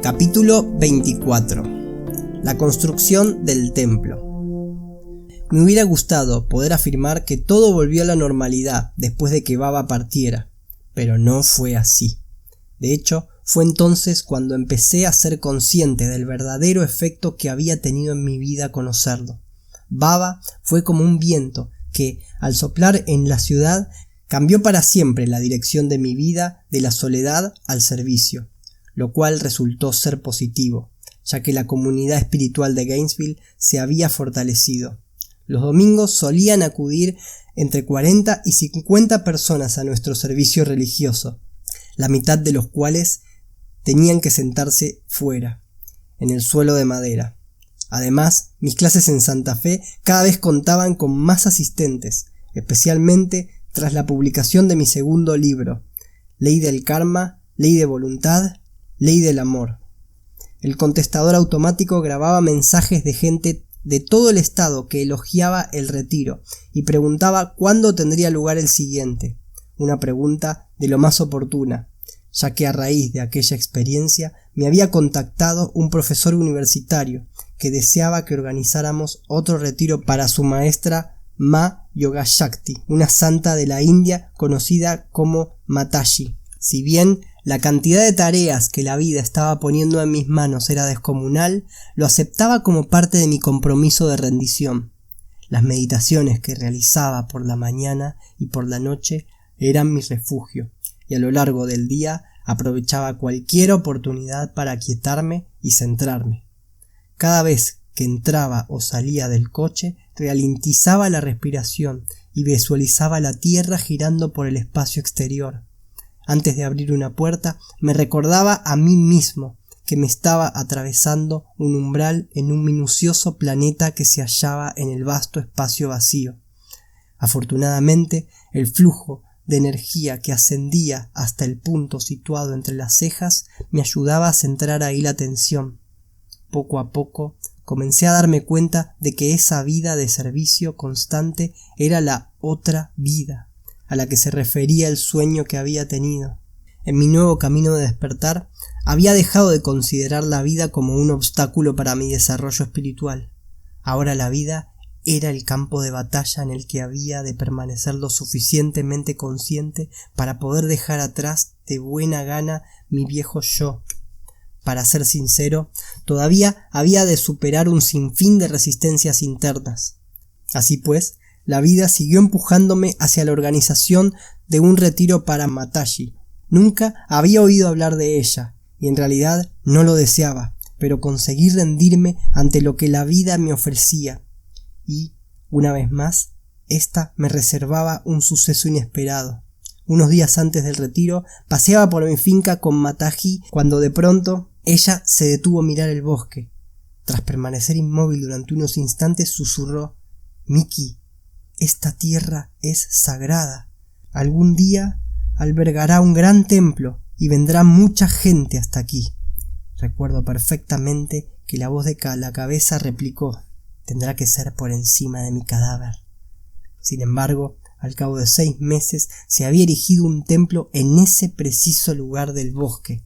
Capítulo 24. La construcción del templo. Me hubiera gustado poder afirmar que todo volvió a la normalidad después de que Baba partiera, pero no fue así. De hecho, fue entonces cuando empecé a ser consciente del verdadero efecto que había tenido en mi vida conocerlo. Baba fue como un viento que, al soplar en la ciudad, cambió para siempre la dirección de mi vida de la soledad al servicio, lo cual resultó ser positivo, ya que la comunidad espiritual de Gainesville se había fortalecido. Los domingos solían acudir entre 40 y 50 personas a nuestro servicio religioso, la mitad de los cuales tenían que sentarse fuera, en el suelo de madera. Además, mis clases en Santa Fe cada vez contaban con más asistentes, especialmente tras la publicación de mi segundo libro, Ley del Karma, Ley de Voluntad, Ley del Amor. El contestador automático grababa mensajes de gente de todo el estado que elogiaba el retiro y preguntaba cuándo tendría lugar el siguiente, una pregunta de lo más oportuna, ya que a raíz de aquella experiencia me había contactado un profesor universitario que deseaba que organizáramos otro retiro para su maestra Ma Yogashakti, una santa de la India conocida como Mataji. Si bien la cantidad de tareas que la vida estaba poniendo en mis manos era descomunal, lo aceptaba como parte de mi compromiso de rendición. Las meditaciones que realizaba por la mañana y por la noche eran mi refugio, y a lo largo del día aprovechaba cualquier oportunidad para aquietarme y centrarme. Cada vez que entraba o salía del coche, ralentizaba la respiración y visualizaba la tierra girando por el espacio exterior. Antes de abrir una puerta, me recordaba a mí mismo que me estaba atravesando un umbral en un minucioso planeta que se hallaba en el vasto espacio vacío. Afortunadamente, el flujo de energía que ascendía hasta el punto situado entre las cejas me ayudaba a centrar ahí la atención. Poco a poco, comencé a darme cuenta de que esa vida de servicio constante era la otra vida a la que se refería el sueño que había tenido. En mi nuevo camino de despertar, había dejado de considerar la vida como un obstáculo para mi desarrollo espiritual. Ahora la vida era el campo de batalla en el que había de permanecer lo suficientemente consciente para poder dejar atrás de buena gana mi viejo yo. Para ser sincero, todavía había de superar un sinfín de resistencias internas. Así pues, la vida siguió empujándome hacia la organización de un retiro para Mataji. Nunca había oído hablar de ella, y en realidad no lo deseaba, pero conseguí rendirme ante lo que la vida me ofrecía. Y, una vez más, esta me reservaba un suceso inesperado. Unos días antes del retiro, paseaba por mi finca con Mataji cuando de pronto ella se detuvo a mirar el bosque. Tras permanecer inmóvil durante unos instantes, susurró: «Miki, esta tierra es sagrada. Algún día albergará un gran templo y vendrá mucha gente hasta aquí». Recuerdo perfectamente que la voz de la cabeza replicó: «Tendrá que ser por encima de mi cadáver». Sin embargo, al cabo de 6 meses se había erigido un templo en ese preciso lugar del bosque.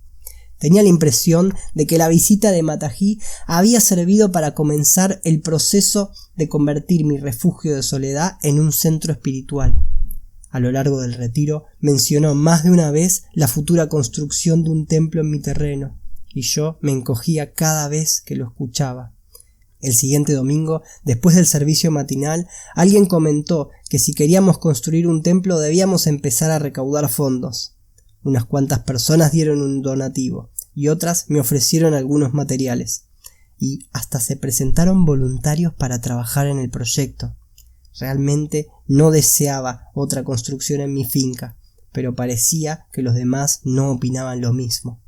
Tenía la impresión de que la visita de Mataji había servido para comenzar el proceso de convertir mi refugio de soledad en un centro espiritual. A lo largo del retiro mencionó más de una vez la futura construcción de un templo en mi terreno, y yo me encogía cada vez que lo escuchaba. El siguiente domingo, después del servicio matinal, alguien comentó que si queríamos construir un templo debíamos empezar a recaudar fondos. Unas cuantas personas dieron un donativo y otras me ofrecieron algunos materiales. Y hasta se presentaron voluntarios para trabajar en el proyecto. Realmente no deseaba otra construcción en mi finca, pero parecía que los demás no opinaban lo mismo.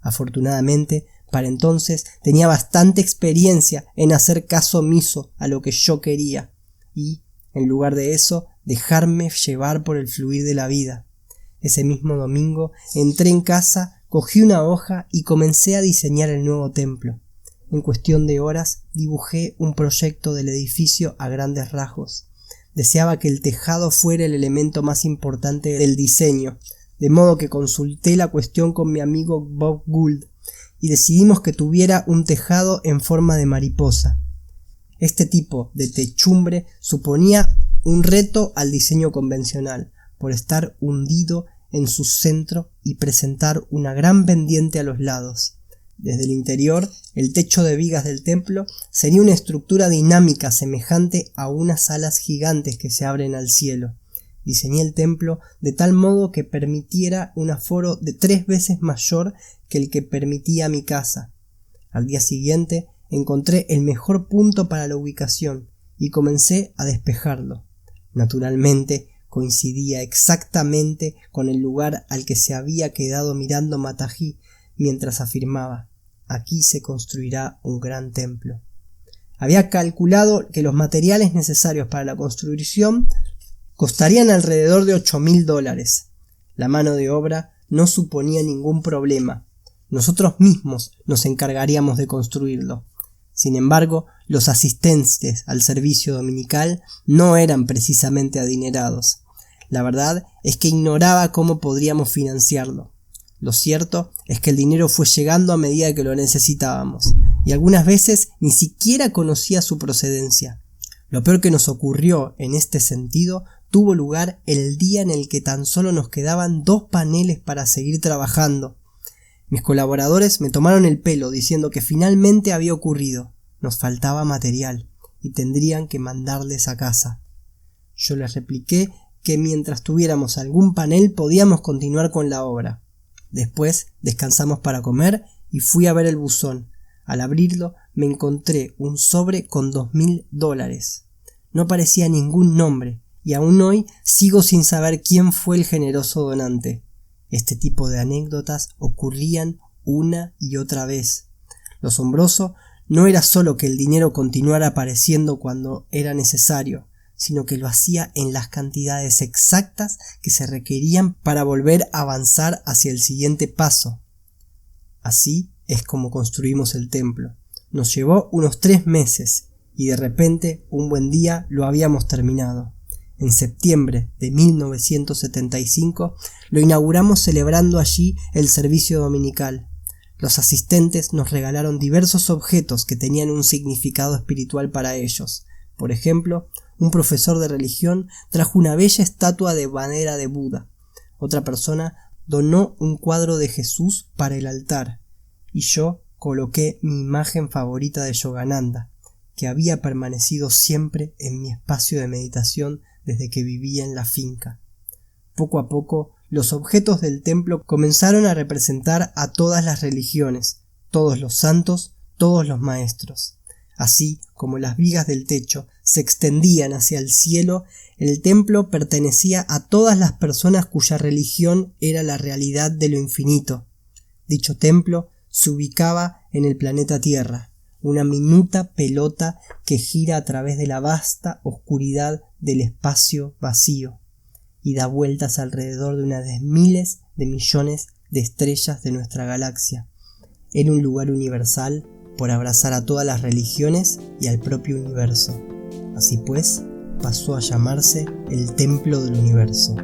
Afortunadamente, para entonces tenía bastante experiencia en hacer caso omiso a lo que yo quería y, en lugar de eso, dejarme llevar por el fluir de la vida. Ese mismo domingo entré en casa, cogí una hoja y comencé a diseñar el nuevo templo. En cuestión de horas dibujé un proyecto del edificio a grandes rasgos. Deseaba que el tejado fuera el elemento más importante del diseño, de modo que consulté la cuestión con mi amigo Bob Gould, y decidimos que tuviera un tejado en forma de mariposa. Este tipo de techumbre suponía un reto al diseño convencional, por estar hundido en su centro y presentar una gran pendiente a los lados. Desde el interior, el techo de vigas del templo sería una estructura dinámica semejante a unas alas gigantes que se abren al cielo. Diseñé el templo de tal modo que permitiera un aforo de 3 veces mayor que el que permitía mi casa. Al día siguiente encontré el mejor punto para la ubicación y comencé a despejarlo. Naturalmente, coincidía exactamente con el lugar al que se había quedado mirando Matají mientras afirmaba: aquí se construirá un gran templo. Había calculado que los materiales necesarios para la construcción costarían alrededor de $8,000. La mano de obra no suponía ningún problema. Nosotros mismos nos encargaríamos de construirlo. Sin embargo, los asistentes al servicio dominical no eran precisamente adinerados. La verdad es que ignoraba cómo podríamos financiarlo. Lo cierto es que el dinero fue llegando a medida que lo necesitábamos, y algunas veces ni siquiera conocía su procedencia. Lo peor que nos ocurrió en este sentido tuvo lugar el día en el que tan solo nos quedaban 2 paneles para seguir trabajando. Mis colaboradores me tomaron el pelo diciendo que finalmente había ocurrido. Nos faltaba material y tendrían que mandarles a casa. Yo les repliqué que mientras tuviéramos algún panel podíamos continuar con la obra. Después descansamos para comer y fui a ver el buzón. Al abrirlo me encontré un sobre con $2,000. No aparecía ningún nombre y aún hoy sigo sin saber quién fue el generoso donante. Este tipo de anécdotas ocurrían una y otra vez. Lo asombroso no era solo que el dinero continuara apareciendo cuando era necesario, sino que lo hacía en las cantidades exactas que se requerían para volver a avanzar hacia el siguiente paso. Así es como construimos el templo. Nos llevó unos 3 meses y de repente, un buen día, lo habíamos terminado. En septiembre de 1975 lo inauguramos celebrando allí el servicio dominical. Los asistentes nos regalaron diversos objetos que tenían un significado espiritual para ellos. Por ejemplo, un profesor de religión trajo una bella estatua de madera de Buda. Otra persona donó un cuadro de Jesús para el altar. Y yo coloqué mi imagen favorita de Yogananda, que había permanecido siempre en mi espacio de meditación desde que vivía en la finca. Poco a poco, los objetos del templo comenzaron a representar a todas las religiones, todos los santos, todos los maestros. Así como las vigas del techo se extendían hacia el cielo, el templo pertenecía a todas las personas cuya religión era la realidad de lo infinito. Dicho templo se ubicaba en el planeta Tierra, una minuta pelota que gira a través de la vasta oscuridad del espacio vacío y da vueltas alrededor de una de miles de millones de estrellas de nuestra galaxia. Era un lugar universal por abrazar a todas las religiones y al propio universo. Así pues, pasó a llamarse el Templo del Universo.